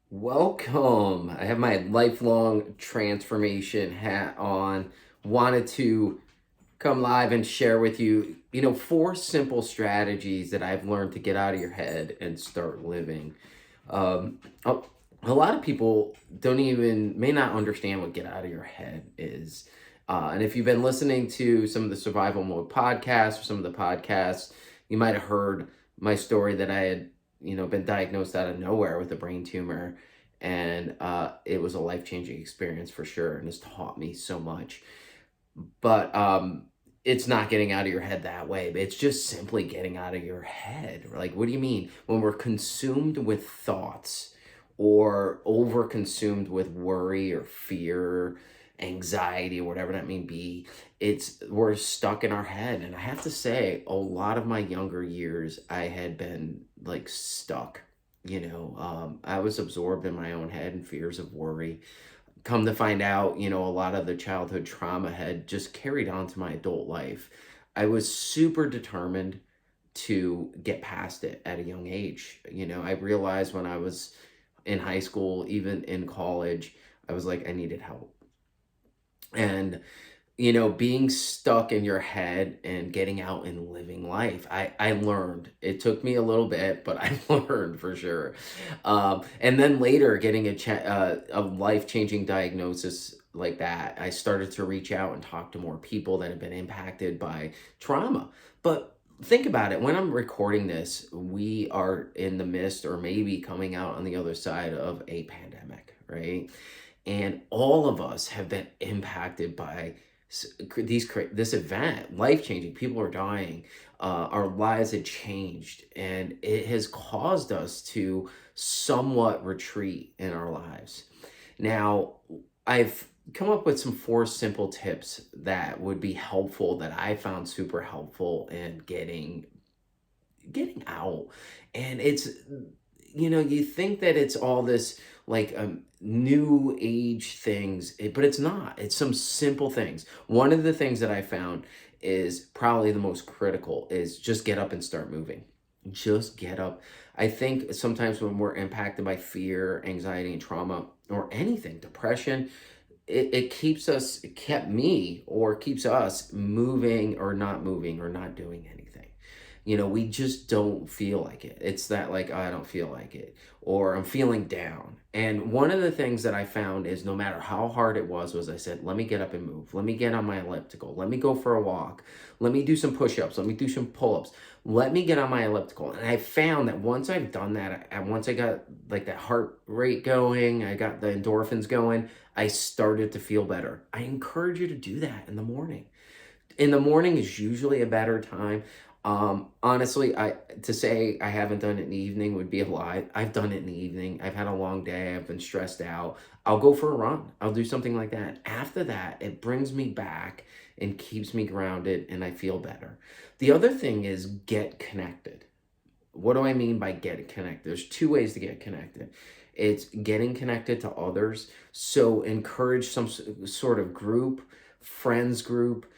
Welcome. I have my lifelong transformation hat on. Wanted to come live and share with you, four simple strategies that I've learned to get out of your head and start living. Um, a, a lot of people may not understand what get out of your head is. And if you've been listening to some of the survival mode podcasts or some of the podcasts, you might have heard my story that I had, been diagnosed out of nowhere with a brain tumor. And it was a life changing experience for sure. And it's taught me so much. But it's not getting out of your head that way. It's just simply getting out of your head. Like, what do you mean? When we're consumed with thoughts or over consumed with worry or fear, anxiety, or whatever that may be, we're stuck in our head. And I have to say, a lot of my younger years, I had been like stuck. I was absorbed in my own head and fears of worry. Come to find out, a lot of the childhood trauma had just carried on to my adult life. I was super determined to get past it at a young age. I realized when I was in high school, even in college, I was like, I needed help. And being stuck in your head and getting out and living life. I learned. It took me a little bit, but I learned for sure. And then later, getting a life changing diagnosis like that, I started to reach out and talk to more people that have been impacted by trauma. But think about it, when I'm recording this, we are in the midst or maybe coming out on the other side of a pandemic, right? And all of us have been impacted by this event, life changing. People are dying. Our lives had changed, and it has caused us to somewhat retreat in our lives. Now, I've come up with some four simple tips that would be helpful, that I found super helpful in getting out. And it's, you think that it's all this like new age things, but it's not. It's some simple things. One of the things that I found is probably the most critical is just get up and start moving. Just get up. I think sometimes when we're impacted by fear, anxiety, and trauma, or anything, depression, it kept me or keeps us moving or not doing anything. We just don't feel like it. It's that, like, "Oh, I don't feel like it," or "I'm feeling down." And one of the things that I found is, no matter how hard it was I said, let me get up and move. Let me get on my elliptical. Let me go for a walk. Let me do some push-ups. Let me do some pull-ups. Let me get on my elliptical. And I found that once I've done that, and once I got like that heart rate going, I got the endorphins going, I started to feel better. I encourage you to do that in the morning. In the morning is usually a better time. Honestly, I to say I haven't done it in the evening would be a lie. I've done it in the evening. I've had a long day. I've been stressed out. I'll go for a run. I'll do something like that. After that, it brings me back and keeps me grounded, and I feel better. The other thing is get connected. What do I mean by get connected? There's two ways to get connected. It's getting connected to others. So encourage some sort of group, friends group,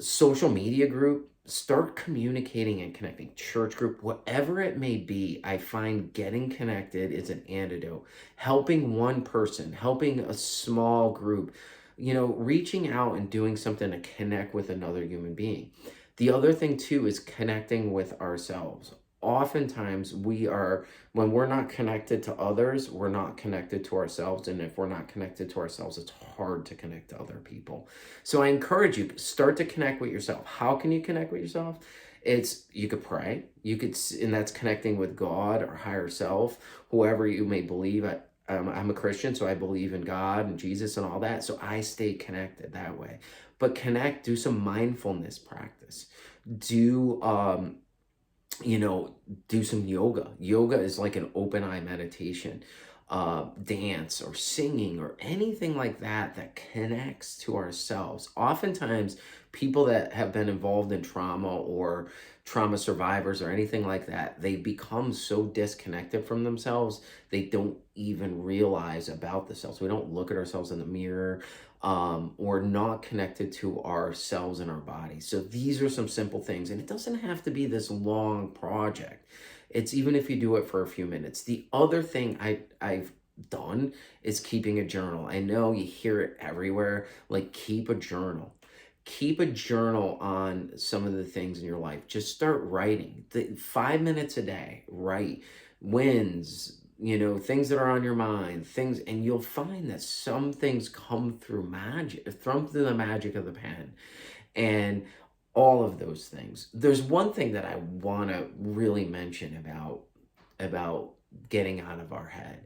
social media group. Start communicating and connecting. Church group, whatever it may be. I find getting connected is an antidote. Helping one person, helping a small group, reaching out and doing something to connect with another human being. The other thing too is connecting with ourselves. Oftentimes when we're not connected to others, we're not connected to ourselves. And if we're not connected to ourselves, it's hard to connect to other people. So I encourage you, start to connect with yourself. How can you connect with yourself? You could pray, and that's connecting with God or higher self, whoever you may believe. I'm a Christian, so I believe in God and Jesus and all that. So I stay connected that way. But do some mindfulness practice. Do, you know, do some yoga. Yoga is like an open eye meditation. Dance or singing or anything like that that connects to ourselves. Oftentimes, people that have been involved in trauma or trauma survivors or anything like that, they become so disconnected from themselves, they don't even realize about themselves. We don't look at ourselves in the mirror. Or not connected to ourselves and our bodies. So these are some simple things, and it doesn't have to be this long project. It's even if you do it for a few minutes. The other thing I've done is keeping a journal. I know you hear it everywhere. Like, keep a journal. Keep a journal on some of the things in your life. Just start writing. 5 minutes a day, write wins, things that are on your mind, things, and you'll find that some things come through magic, through the magic of the pen, and all of those things. There's one thing that I want to really mention about getting out of our head.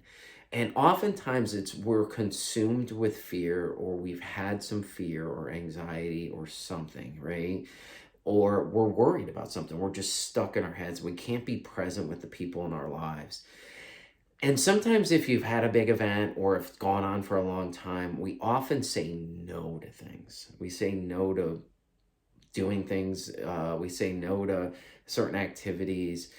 And oftentimes it's we're consumed with fear, or we've had some fear or anxiety or something, right? Or we're worried about something. We're just stuck in our heads. We can't be present with the people in our lives. And sometimes if you've had a big event or if it's gone on for a long time, we often say no to things. We say no to doing things. We say no to certain activities.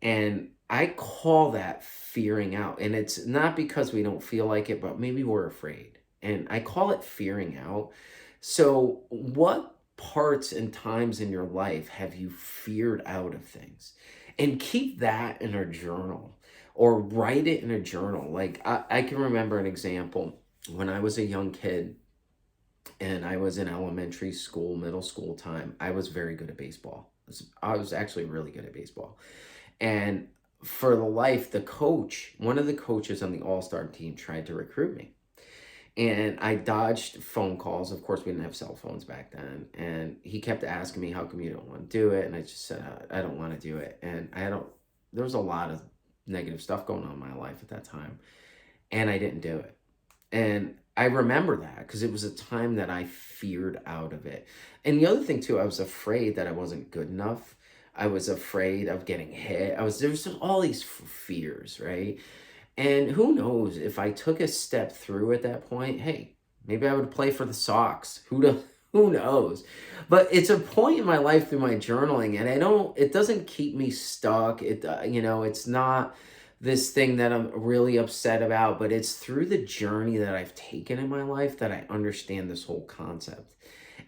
And I call that fearing out. And it's not because we don't feel like it, but maybe we're afraid. And I call it fearing out. So, what parts and times in your life have you feared out of things? And keep that in a journal, or write it in a journal. Like, I can remember an example when I was a young kid and I was in elementary school, middle school time. I was very good at baseball. I was actually really good at baseball. And for the life, one of the coaches on the all-star team tried to recruit me. And I dodged phone calls. Of course, we didn't have cell phones back then. And he kept asking me, how come you don't want to do it? And I just said, I don't want to do it. And there was a lot of negative stuff going on in my life at that time. And I didn't do it. And I remember that because it was a time that I feared out of it. And the other thing too, I was afraid that I wasn't good enough. I was afraid of getting hit. There was just all these fears, right? And who knows, if I took a step through at that point, hey, maybe I would play for the Sox. Who knows? But it's a point in my life through my journaling, and it doesn't keep me stuck. It's not this thing that I'm really upset about, but it's through the journey that I've taken in my life that I understand this whole concept.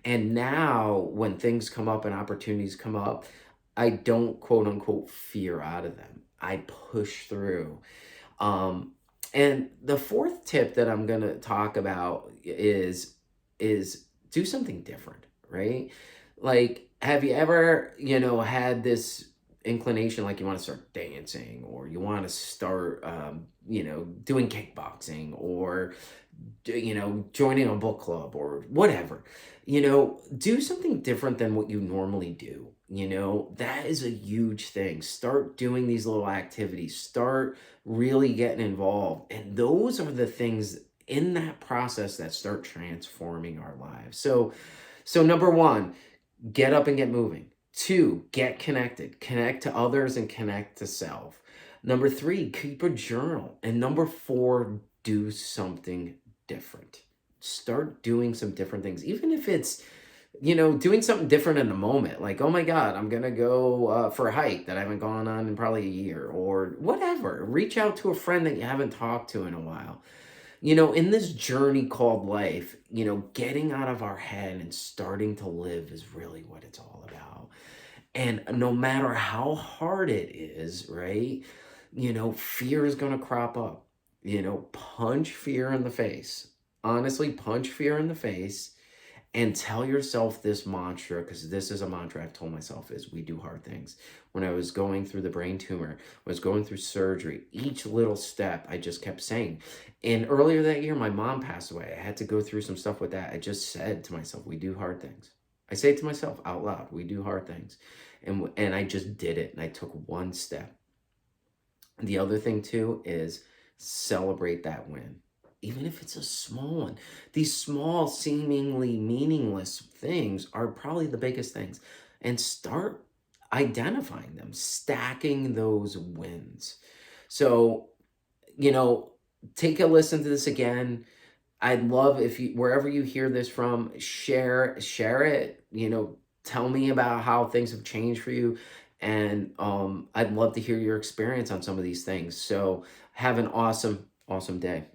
And now when things come up and opportunities come up, I don't quote unquote fear out of them. I push through. And the fourth tip that I'm going to talk about is do something different, right? Like, have you ever, had this inclination, like you want to start dancing, or you want to start, doing kickboxing, or, joining a book club or whatever, do something different than what you normally do. That is a huge thing. Start doing these little activities, start really getting involved. And those are the things in that process that start transforming our lives. So number one, get up and get moving. 2, get connected. Connect to others and connect to self. Number 3, keep a journal. And number 4, do something different. Start doing some different things. Even if it's, doing something different in the moment. Like, oh my God, I'm going to go for a hike that I haven't gone on in probably a year, or whatever. Reach out to a friend that you haven't talked to in a while. In this journey called life, getting out of our head and starting to live is really what it's all about. And no matter how hard it is, right? Fear is going to crop up. Punch fear in the face. Honestly, punch fear in the face and tell yourself this mantra, because this is a mantra I've told myself, is we do hard things. When I was going through the brain tumor, I was going through surgery, each little step I just kept saying. And earlier that year, my mom passed away. I had to go through some stuff with that. I just said to myself, we do hard things. I say it to myself out loud, we do hard things. And I just did it, and I took one step. The other thing too is celebrate that win. Even if it's a small one. These small, seemingly meaningless things are probably the biggest things. And start identifying them, stacking those wins. So, take a listen to this again. I'd love if you, wherever you hear this from, share it, tell me about how things have changed for you. And I'd love to hear your experience on some of these things. So have an awesome, awesome day.